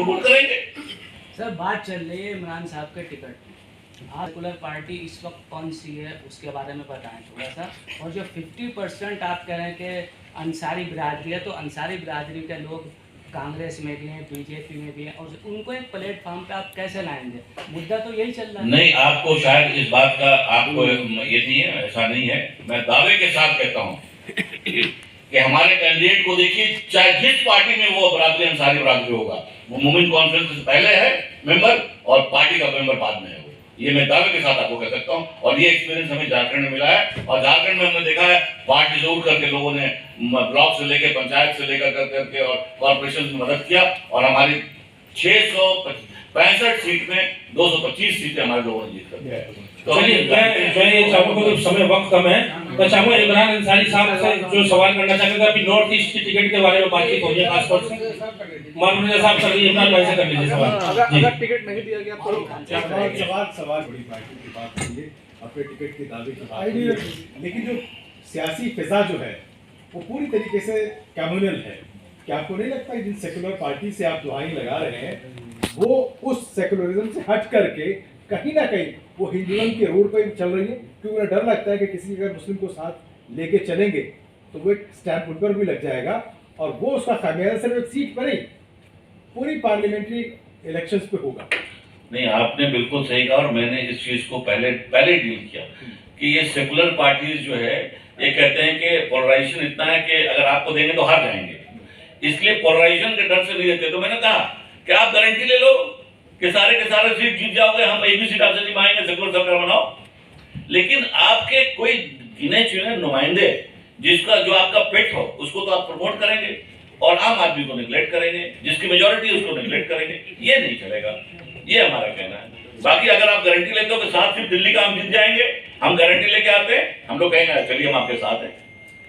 Promote करेंगे। Sir बात चल रही है इमरान साहब के टिकट, आप सेकुलर पार्टी इस वक्त कौन सी है उसके बारे में बताएं थोड़ा सा। और जो 50% आप कह रहे हैं कि अंसारी बिरादरी है, तो अंसारी बिरादरी के लोग कांग्रेस में भी हैं, बीजेपी में भी हैं, और उनको एक प्लेटफॉर्म पे आप कैसे लाएंगे? मुद्दा तो यही चल रहा है। नहीं, आपको शायद इस बात का आपको ये नहीं है, ऐसा नहीं है। मैं दावे के साथ कहता हूँ कि हमारे कैंडिडेट को देखिए, चाहे जिस पार्टी में वो बरादरी अंसारी बरादरी होगा, वो मोमिन कॉन्फ्रेंस से पहले है मेंबर और पार्टी का मेंबर बाद में है। ये मैं दावे के साथ आपको कह सकता हूँ, और ये एक्सपीरियंस हमें झारखंड में मिला है। और झारखंड में हमने देखा है पार्टी जरूर करके लोगों ने ब्लॉक से लेकर पंचायत से लेकर करके और कॉर्पोरेशन में मदद किया, और हमारी 665 सीट में 225 सीटें हमारे लोगों ने जीत कर दिया है। तो मैं ये चाहूँगा कि समय वक्त कम है, तो चाहूँगा इमरान अंसारी साहब से जो सवाल करना चाहते अभी नॉर्थ ईस्ट की टिकट के बारे में बातचीत हो रही है, खासतौर से माननीय साहब कर लीजिए, इमरान भाई से कर लीजिए सवाल। अगर टिकट नहीं दिया गया तो सवाल बड़ी पार्टी की बात करिए, अपने टिकट के दावे की बात करिए, लेकिन जो सियासी फिजा जो है वो पूरी तरीके से कम्युनल है। क्या आपको नहीं लगता कि जिन सेकुलर पार्टी से आप दुहाई लगा रहे हैं वो उस सेकुलरिज्म से हट करके कहीं ना कहीं वो हिंदुइज्म के रोड पर चल रही है? क्योंकि उन्हें डर लगता है कि किसी अगर मुस्लिम को साथ लेके चलेंगे तो वो एक स्टैंप उन पर भी लग जाएगा, और वो उसका खामियाजा सिर्फ एक सीट पर ही पूरी पार्लियामेंट्री इलेक्शंस पे होगा। नहीं, आपने बिल्कुल सही कहा, और मैंने इस चीज को पहले डील किया कि ये सेकुलर पार्टीज जो है ये कहते हैं कि पोलराइजेशन इतना है कि अगर आपको देंगे तो हार जाएंगे, इसलिए पोलराइजेशन के डर से नहीं देते। तो मैंने कहा कि आप गारंटी ले लो कि सारे के सारे सीट जीत जाओगे, हम एक भी सीट आपसे नहीं मांगेंगे, सेकुलर सरकार बनाओ। लेकिन आपके कोई गिने चुने नुमाइंदे जिसका जो आपका पेट हो उसको तो आप प्रमोट करेंगे, और आम आदमी को निगलेक्ट करेंगे, जिसकी मेजोरिटी उसको निगलेक्ट करेंगे। ये नहीं चलेगा, ये हमारा कहना है। बाकी अगर आप गारंटी लेते हो कि 7 सीट दिल्ली का हम जीत जाएंगे, हम गारंटी लेके आते हैं, हम लोग कहेंगे चलिए हम आपके साथ हैं।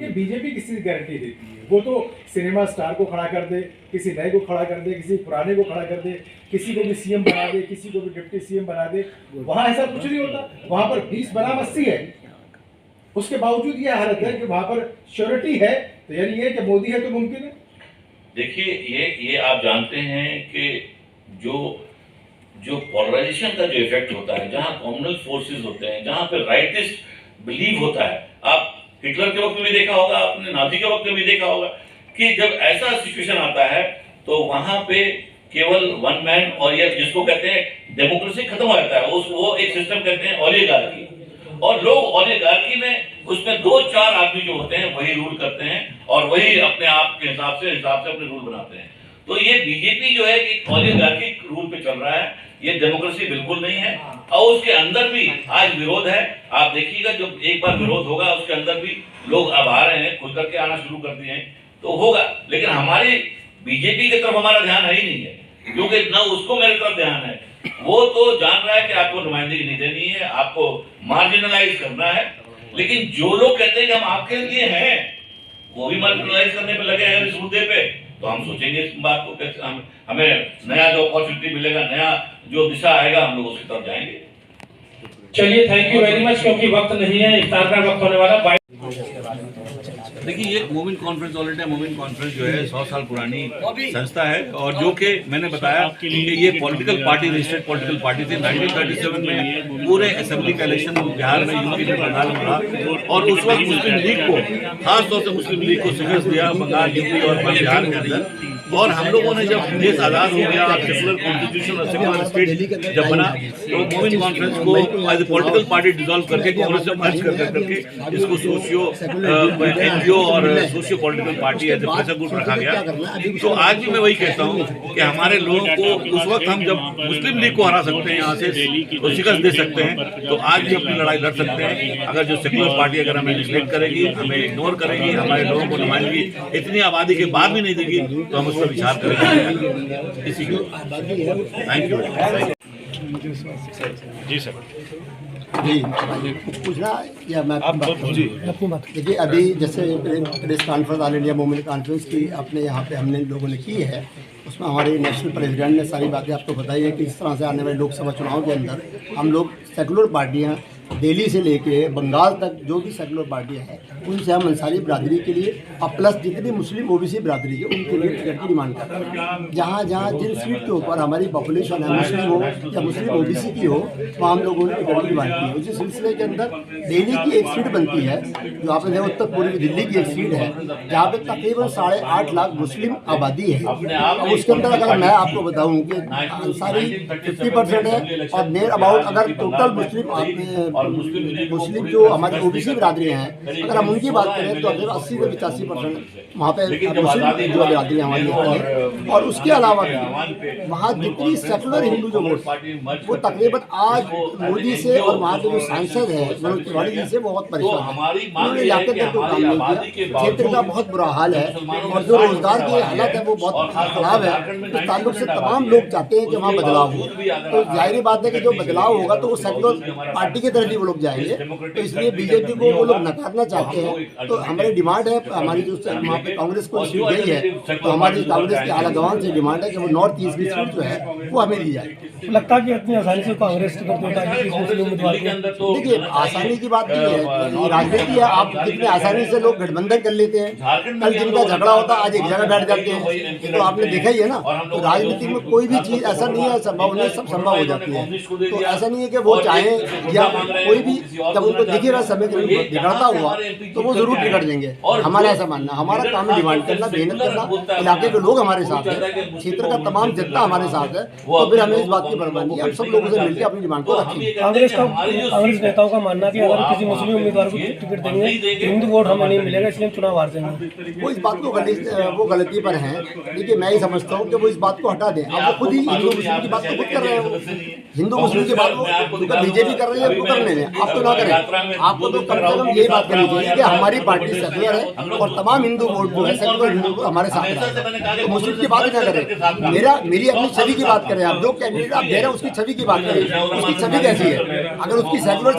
ये बीजेपी किसी गारंटी देती है? वो तो सिनेमा स्टार को खड़ा कर दे, किसी नए को खड़ा कर दे, किसी पुराने को खड़ा कर दे, किसी को भी सीएम बना दे, किसी को भी डिप्टी सीएम बना दे। वहां ऐसा कुछ नहीं होता। वहां पर 20 बनाम 80 है, उसके बावजूद ये हालत है कि वहां पर श्योरिटी है, तो यानी ये कि मोदी है तो मुमकिन है। देखिए, ये आप जानते हैं कि जो पोलराइजेशन का जो इफेक्ट होता है, जहां कम्युनल फोर्सेस होते हैं, जहां पे राइटिस्ट बिलीव होता है, आप हिटलर के वक्त में भी देखा होगा, आपने नाजी के वक्त में भी देखा होगा कि जब ऐसा सिचुएशन आता है तो वहां पे केवल वन मैन, और ये जिसको कहते हैं डेमोक्रेसी खत्म हो जाता है, वो एक सिस्टम कहते हैं ओलिगार्की, और लोग ओलिगार्की में उसमें 2-4 आदमी जो होते हैं वही रूल करते हैं, और वही अपने आप के हिसाब से अपने रूल बनाते हैं। तो ये बीजेपी जो है कि ओलिगार्किक रूल पे चल रहा है, ये डेमोक्रेसी बिल्कुल नहीं है, और उसके अंदर भी आज विरोध है। आप देखिएगा जब एक बार विरोध होगा उसके अंदर भी लोग अब आ रहे हैं, खुद करके आना शुरू कर दिए हैं, तो होगा। लेकिन हमारी बीजेपी की तरफ हमारा ध्यान है ही नहीं है, क्योंकि ना उसको मेरे तरफ ध्यान है। वो तो जान रहा है कि आपको नुमाइंदगी नहीं देनी है, आपको मार्जिनलाइज करना है। लेकिन जो लोग कहते हैं कि हम आपके लिए हैं, वो भी मार्जिनलाइज करने पे लगे हैं इस मुद्दे पे। तो हम सोचेंगे इस बात को कैसे हमें नया जो अपॉर्चुनिटी मिलेगा, नया जो दिशा आएगा, हम लोग उसकी तरफ जाएंगे। चलिए, थैंक यू वेरी मच, क्योंकि वक्त नहीं है, इफ्तार का वक्त होने वाला। देखिए, ये मोमिन कॉन्फ्रेंस ऑल इंडिया मोमिन कॉन्फ्रेंस जो है 100 साल पुरानी संस्था है, और जो कि मैंने बताया कि ये political party, registered political party थी। 1937 में पूरे असेंबली का इलेक्शन बिहार में यूपी में बंगाल में रहा, और उस वक्त मुस्लिम लीग को, खासतौर से मुस्लिम लीग को शिकस्त दिया बंगाल, यूपी और बिहार के अंदर। और हम लोगों ने जब देश आज़ाद हो गया और सेकुलर कॉन्स्टिट्यूशन और सेकुलर स्टेट जब बना, तो मोमिन कॉन्फ्रेंस को as a political party dissolve करके कांग्रेस से मर्ज करके इसको सोशियो एनजीओ और socio political party as a pressure group रखा गया। तो आज भी मैं वही कहता हूँ कि हमारे लोगों को उस वक्त हम जब मुस्लिम लीग को हरा सकते हैं, यहाँ से तो शिकस्त दे सकते हैं, तो आज भी अपनी लड़ाई लड़ सकते हैं। अगर जो सेकुलर पार्टी अगर हमें निग्लेक्ट करेगी, हमें इग्नोर करेगी, हमारे लोगों को नुमाइंदगी इतनी आबादी के बाद भी नहीं देगी, तो हम उसका विचार करेंगे। इसी को थैंक यू। जी सर, जी पूछना या मैं देखिए, अभी जैसे प्रेस कॉन्फ्रेंस ऑल इंडिया मोमिन कॉन्फ्रेंस की अपने यहाँ पे हमने लोगों ने की है, उसमें हमारे नेशनल प्रेसिडेंट ने सारी बातें आपको बताई है कि इस तरह से आने वाले लोकसभा चुनाव के अंदर हम लोग सेकुलर पार्टियाँ दिल्ली से लेके बंगाल तक जो भी सेकुलर पार्टियां हैं उनसे हम अंसारी बिरादरी के लिए और प्लस जितनी मुस्लिम ओबीसी बिरादरी है उनके लिए टिकट की डिमांड करते हैं। जहाँ जहाँ जिन सीट के ऊपर हमारी पॉपुलेशन है मुस्लिम हो या मुस्लिम ओबीसी की हो वहाँ हम लोगों ने टिकट की डिमांड की है। उसी सिलसिले के अंदर दिल्ली की एक सीट बनती है जो आपने देखा उत्तर पूर्वी दिल्ली की एक सीट है जहाँ पे तकरीबन 8.5 लाख मुस्लिम आबादी है। अब उसके अंदर अगर मैं आपको बताऊँ कि अंसारी 50% है और नियर अबाउट अगर टोटल मुस्लिम जो हमारी ओबीसी बिरादरियाँ हैं अगर हम उनकी बात करें तो 80 से 85% वहाँ पे मुस्लिम जो बिरादरी हमारी हैं। और उसके अलावा भी वहाँ जितनी सेकुलर हिंदू जो वोट वो तकरीबन आज मोदी से और वहाँ के जो सांसद हैं मनोज तिवारी जी से बहुत परेशान है। उन्होंने जाकर के कोई काम नहीं किया। क्षेत्र का बहुत बुरा हाल है और जो रोजगार की हालत है वो बहुत खराब है। इस ताल्लुक से तमाम लोग चाहते हैं कि वहाँ बदलाव हो। तो जाहिर बात है कि जो बदलाव होगा तो वो सेकुलर पार्टी की तरफ ही वो लोग जाएंगे। तो इसलिए बीजेपी को वो लोग नकारना चाहते हैं। तो हमारी डिमांड है, हमारी जो वहाँ पे कांग्रेस को सीट गई है तो हमारी कांग्रेस के आलागवान से डिमांड है कि वो नॉर्थ ईस्ट की सीट जो है वो हमें दी जाए। लगता है कि इतनी आसानी से कांग्रेस टिकट देता है कि मुस्लिम उम्मीदवार को? देखिए आसानी की बात नहीं है, ये राजनीति है। आप कितने आसानी से लोग गठबंधन कर लेते हैं। कल जिनका झगड़ा होता है आज एक जगह बैठ जाते हैं। ये तो आपने देखा ही है ना। तो राजनीति में कोई भी चीज ऐसा नहीं है संभव नहीं, सब संभव हो जाती है। तो ऐसा नहीं है कि वो चाहें या कोई भी जब उनको दिखेगा समय बिगड़ता हुआ तो वो जरूर टिकट देंगे। हमारा ऐसा मानना, हमारा काम है डिमांड करना, मेहनत करना। इलाके के लोग हमारे साथ है, क्षेत्र का तमाम जनता हमारे साथ है। तो फिर हमें इस बात की परवाह नहीं है, हम सब लोगों से मिलकर अपनी डिमांड को रखेंगे। कांग्रेस नेताओं का मानना कि अगर किसी मुस्लिम उम्मीदवार को टिकट देंगे हिंदू वोट हमें नहीं मिलेगा इसलिए हम चुनाव हार जाएंगे। वो इस बात को वो गलती पर हैं। देखिए मैं ही समझता हूँ कि वो इस बात को हटा दें। अब वो खुद ही हिंदू मुस्लिम की बात तो खुद कर रहे हैं। हिंदू मुस्लिम की बात वो बीजेपी कर रही है, वो करने दें। आप तो ना करें। आपको तो कम से कम यही बात करनी चाहिए कि हमारी पार्टी सेकुलर है और तमाम हिंदू वोट जो है सेकुलर हिंदू हमारे साथ है। तो मुस्लिम की बात ना करें, मेरी अपनी छवि की बात करें। आप जो कैंडिडेट आप दे रहे हैं उसकी छवि की बात करें। उसकी छवि कैसी है? अगर उसकी सेकुलर